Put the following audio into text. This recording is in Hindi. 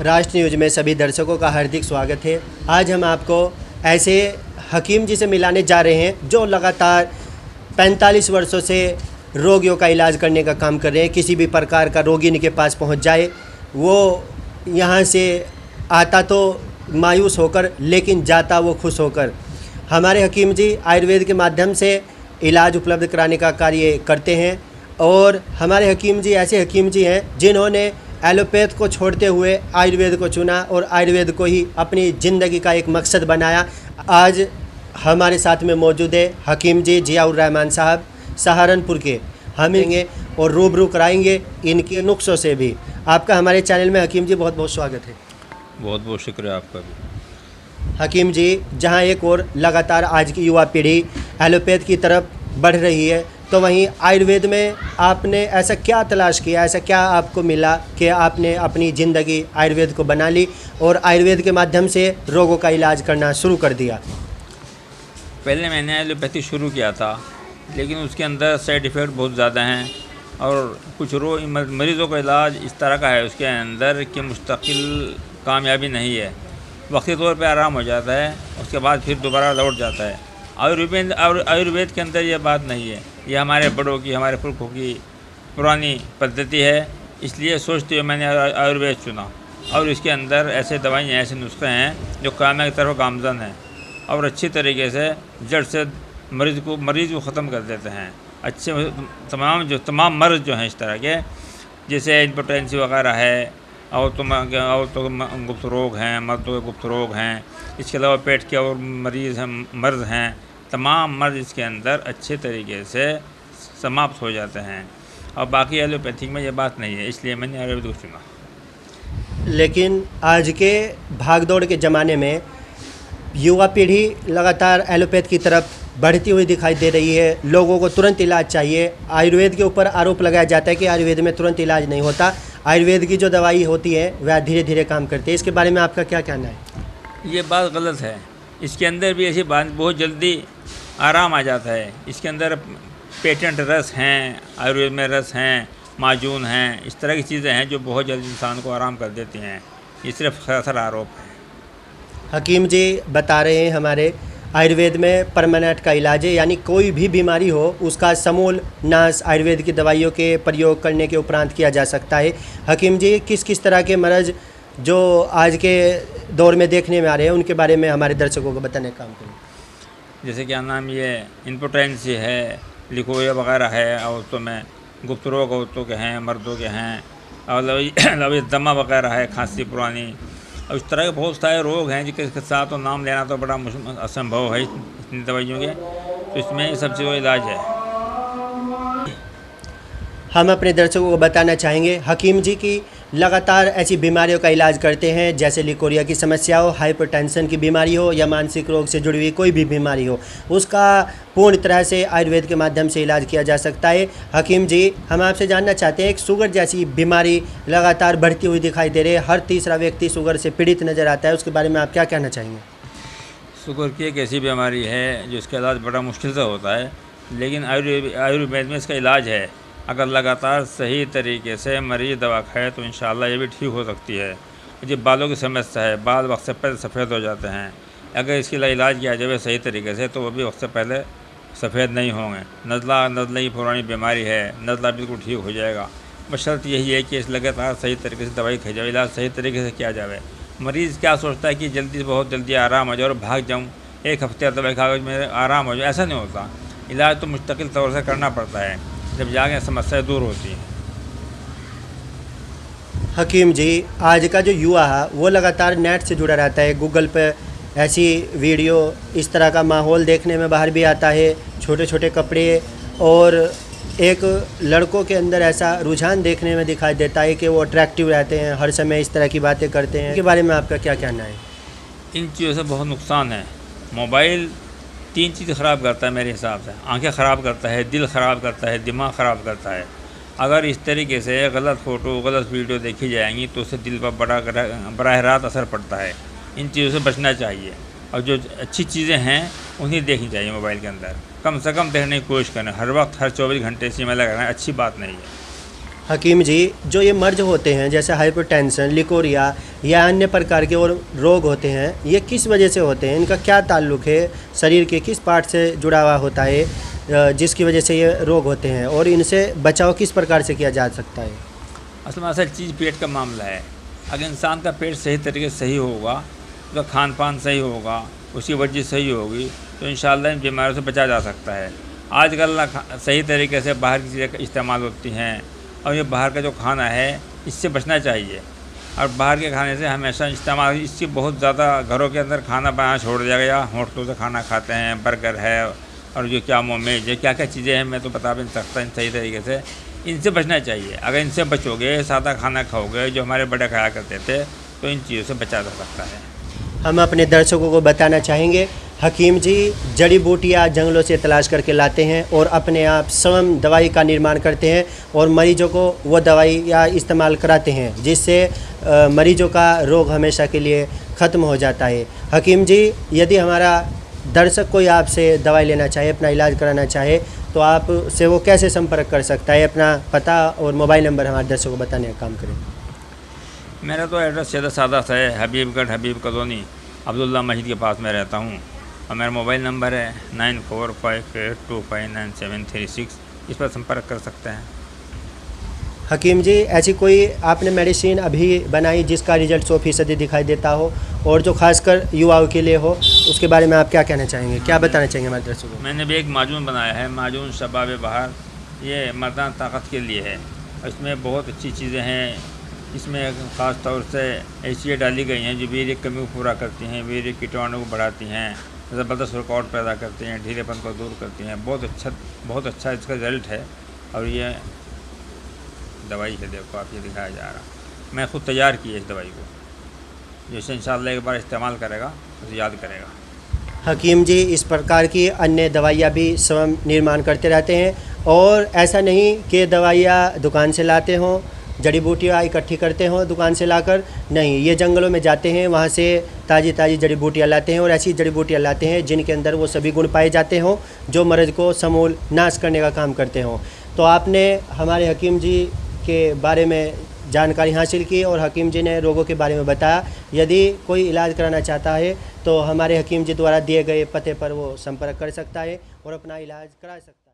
राष्ट्र न्यूज़ में सभी दर्शकों का हार्दिक स्वागत है। आज हम आपको ऐसे हकीम जी से मिलाने जा रहे हैं जो लगातार 45 वर्षों से रोगियों का इलाज करने का काम कर रहे हैं। किसी भी प्रकार का रोगी इनके पास पहुंच जाए, वो यहाँ से आता तो मायूस होकर लेकिन जाता वो खुश होकर। हमारे हकीम जी आयुर्वेद के माध्यम से इलाज उपलब्ध कराने का कार्य करते हैं और हमारे हकीम जी ऐसे हकीम जी हैं जिन्होंने एलोपैथ को छोड़ते हुए आयुर्वेद को चुना और आयुर्वेद को ही अपनी ज़िंदगी का एक मकसद बनाया। आज हमारे साथ में मौजूद है हकीम जी जियाउर रहमान साहब सहारनपुर के। हम इन्हें और रूबरू कराएंगे इनके नुस्खों से भी। आपका हमारे चैनल में हकीम जी बहुत बहुत स्वागत है। बहुत बहुत शुक्रिया आपका भी। हकीम जी, जहां एक और लगातार आज की युवा पीढ़ी एलोपैथ की तरफ बढ़ रही है, तो वहीं आयुर्वेद में आपने ऐसा क्या तलाश किया, ऐसा क्या आपको मिला कि आपने अपनी ज़िंदगी आयुर्वेद को बना ली और आयुर्वेद के माध्यम से रोगों का इलाज करना शुरू कर दिया? पहले मैंने एलोपैथी शुरू किया था, लेकिन उसके अंदर साइड इफ़ेक्ट बहुत ज़्यादा हैं और कुछ मरीज़ों का इलाज इस तरह का है उसके अंदर कि मुस्तकिल कामयाबी नहीं है। वक्ती तौर पे आराम हो जाता है, उसके बाद फिर दोबारा लौट जाता है। आयुर्वेद के अंदर ये बात नहीं है। ये हमारे बड़ों की, हमारे पुरखों की पुरानी पद्धति है, इसलिए सोचते हुए मैंने आयुर्वेद चुना। और इसके अंदर ऐसे दवाइयाँ, ऐसे नुस्खे हैं जो कामयाबी की तरफ गामजन हैं और अच्छी तरीके से जड़ से मरीज़ को ख़त्म कर देते हैं। अच्छे तमाम मर्ज़ जो हैं इस तरह के, जैसे इम्पोटेंसी वगैरह है और तो गुप्त रोग हैं, मर्दों के गुप्त रोग हैं, इसके अलावा पेट के और मर्ज़ हैं, तमाम मर्ज़ इसके अंदर अच्छे तरीके से समाप्त हो जाते हैं। और बाकी एलोपैथिक में ये बात नहीं है, इसलिए मैंने आयुर्वेद को चुना। लेकिन आज के भागदौड़ के ज़माने में युवा पीढ़ी लगातार एलोपैथ की तरफ बढ़ती हुई दिखाई दे रही है। लोगों को तुरंत इलाज चाहिए। आयुर्वेद के ऊपर आरोप लगाया जाता है कि आयुर्वेद में तुरंत इलाज नहीं होता। आयुर्वेद की जो दवाई होती है वह धीरे धीरे काम करती है। इसके बारे में आपका क्या कहना है? ये बात गलत है। इसके अंदर भी ऐसी बात, बहुत जल्दी आराम आ जाता है। इसके अंदर पेटेंट रस हैं, आयुर्वेद में रस हैं, माजून हैं, इस तरह की चीज़ें हैं जो बहुत जल्दी इंसान को आराम कर देती हैं। ये सिर्फ सरासर आरोप है। हकीम जी बता रहे हैं हमारे आयुर्वेद में परमानेंट का इलाज है, यानी कोई भी बीमारी हो उसका समूल नाश आयुर्वेद की दवाइयों के प्रयोग करने के उपरांत किया जा सकता है। हकीम जी, किस किस तरह के मर्ज़ जो आज के दौर में देखने में आ रहे हैं उनके बारे में हमारे दर्शकों को बताने का काम करें? जैसे क्या नाम, ये इम्पोटेंसी है, लिकोरिया वगैरह है, औरतों में गुप्त रोग औरतों के हैं, मर्दों के हैं, और दमा वगैरह है, खांसी पुरानी, और इस तरह के बहुत सारे रोग हैं जिसके साथ तो नाम लेना तो बड़ा असंभव है इतनी दवाइयों के। तो इसमें ये सब चीज़ों का इलाज है। हम अपने दर्शकों को बताना चाहेंगे हकीम जी की लगातार ऐसी बीमारियों का इलाज करते हैं, जैसे लिकोरिया की समस्या हो, हाइपरटेंशन की बीमारी हो या मानसिक रोग से जुड़ी हुई कोई भी बीमारी हो, उसका पूर्ण तरह से आयुर्वेद के माध्यम से इलाज किया जा सकता है। हकीम जी, हम आपसे जानना चाहते हैं, एक शुगर जैसी बीमारी लगातार बढ़ती हुई दिखाई दे रही है, हर तीसरा व्यक्ति शुगर से पीड़ित नज़र आता है, उसके बारे में आप क्या कहना चाहेंगे? शुगर की एक ऐसी बीमारी है जिसका इलाज बड़ा मुश्किल से होता है, लेकिन आयुर्वेद में इसका इलाज है। अगर लगातार सही तरीके से मरीज़ दवा खाए तो इंशाअल्लाह ये भी ठीक हो सकती है। जब बालों की समस्या है, बाल वक्त से पहले सफ़ेद हो जाते हैं, अगर इसके लिए इलाज किया जाए सही तरीके से तो वो भी वक्त से पहले सफ़ेद नहीं होंगे। नज़ला की पुरानी बीमारी है, नज़ला बिल्कुल ठीक हो जाएगा। बशर्त यही है कि इस लगातार सही तरीके से दवाई खाई जाए, इलाज सही तरीके से किया जाए। मरीज़ क्या सोचता है कि जल्दी से बहुत जल्दी आराम हो जाए और भाग जाऊँ, एक हफ्ते दवाई खा कर मेरे आराम हो जाए, ऐसा नहीं होता। इलाज तो मुस्तकिल तौर से करना पड़ता है, जब जाके समस्याएं दूर होती हैं। हकीम जी, आज का जो युवा है वो लगातार नेट से जुड़ा रहता है, गूगल पे ऐसी वीडियो, इस तरह का माहौल देखने में बाहर भी आता है, छोटे छोटे कपड़े, और एक लड़कों के अंदर ऐसा रुझान देखने में दिखाई देता है कि वो अट्रैक्टिव रहते हैं, हर समय इस तरह की बातें करते हैं। इसके बारे में आपका क्या कहना है? इन चीज़ों से बहुत नुकसान है। मोबाइल 3 चीज़ ख़राब करता है मेरे हिसाब से। आंखें ख़राब करता है, दिल ख़राब करता है, दिमाग ख़राब करता है। अगर इस तरीके से गलत फ़ोटो, गलत वीडियो देखी जाएंगी तो उससे दिल पर बराह रास्त असर पड़ता है। इन चीज़ों से बचना चाहिए और जो अच्छी चीज़ें हैं उन्हें देखनी चाहिए। मोबाइल के अंदर कम से कम देखने की कोशिश करें, हर वक्त हर 24 घंटे सीमा लगाना अच्छी बात नहीं है। हकीम जी, जो ये मर्ज होते हैं जैसे हाइपरटेंशन, लिकोरिया या अन्य प्रकार के और रोग होते हैं, ये किस वजह से होते हैं? इनका क्या ताल्लुक़ है? शरीर के किस पार्ट से जुड़ा हुआ होता है जिसकी वजह से ये रोग होते हैं, और इनसे बचाव किस प्रकार से किया जा सकता है? असल चीज़ पेट का मामला है। अगर इंसान का पेट सही तरीके से सही होगा, उसका खान पान सही होगा, उसकी वर्जिश सही होगी, तो इंशाअल्लाह इन बीमारियों से बचा जा सकता है। आजकल सही तरीके से बाहर की चीज़ें इस्तेमाल होती हैं, और ये बाहर का जो खाना है इससे बचना चाहिए। और बाहर के खाने से हमेशा इस्तेमाल, इससे बहुत ज़्यादा घरों के अंदर खाना बनाना छोड़ दिया गया, होटलों से खाना खाते हैं, बर्गर है और जो क्या मोमेज है, क्या क्या चीज़ें हैं मैं तो बता भी नहीं सकता। इन सही तरीके से इनसे बचना चाहिए। अगर इनसे बचोगे, सादा खाना खाओगे जो हमारे बड़े खाया करते थे, तो इन चीज़ों से बचा जा सकता है। हम अपने दर्शकों को बताना चाहेंगे, हकीम जी जड़ी बूटियाँ जंगलों से तलाश करके लाते हैं और अपने आप स्वयं दवाई का निर्माण करते हैं और मरीजों को वो दवाई या इस्तेमाल कराते हैं, जिससे मरीजों का रोग हमेशा के लिए ख़त्म हो जाता है। हकीम जी, यदि हमारा दर्शक कोई आपसे दवाई लेना चाहे, अपना इलाज कराना चाहे, तो आप से वो कैसे संपर्क कर सकता है? अपना पता और मोबाइल नंबर हमारे दर्शकों को बताने का काम करें। मेरा तो एड्रेस सीधा सादा सा है, हबीबगढ़ हबीब कॉलोनी अब्दुल्ला मस्जिद के पास में रहता हूँ, और मेरा मोबाइल नंबर है 9458259736। इस पर संपर्क कर सकते हैं। हकीम जी, ऐसी कोई आपने मेडिसिन अभी बनाई जिसका रिज़ल्ट 100% दिखाई देता हो और जो खासकर युवाओं के लिए हो, उसके बारे में आप क्या कहना चाहेंगे, क्या बताना चाहेंगे हमारे दर्शकों को? मैंने भी एक माजून बनाया है, माजून शबाब बहार। ये मर्दाना ताकत के लिए है। इसमें बहुत अच्छी चीज़ें हैं। इसमें ख़ास तौर से ऐसी डाली गई हैं जो वीर्य कमी को पूरा करती हैं, वीर्य कीटाणु को बढ़ाती हैं, ज़बरदस्त रिकॉर्ड पैदा करती हैं, ढीलेपन को दूर करती हैं। बहुत अच्छा इसका रिज़ल्ट है। और ये दवाई है, देखो आप, ये दिखाया जा रहा, मैं ख़ुद तैयार की है इस दवाई को, जैसे इंशाअल्लाह एक बार इस्तेमाल करेगा तो याद करेगा। हकीम जी इस प्रकार की अन्य दवाइयाँ भी स्वयं निर्माण करते रहते हैं, और ऐसा नहीं कि दवाइयाँ दुकान से लाते हों, जड़ी बूटियाँ इकट्ठी करते हों दुकान से लाकर, नहीं, ये जंगलों में जाते हैं, वहाँ से ताज़ी जड़ी बूटियाँ लाते हैं, और ऐसी जड़ी बूटियाँ लाते हैं जिनके अंदर वो सभी गुण पाए जाते हों जो मर्ज़ को समूल नाश करने का काम करते हों। तो आपने हमारे हकीम जी के बारे में जानकारी हासिल की और हकीम जी ने रोगों के बारे में बताया। यदि कोई इलाज कराना चाहता है तो हमारे हकीम जी द्वारा दिए गए पते पर वो संपर्क कर सकता है और अपना इलाज करा सकता है।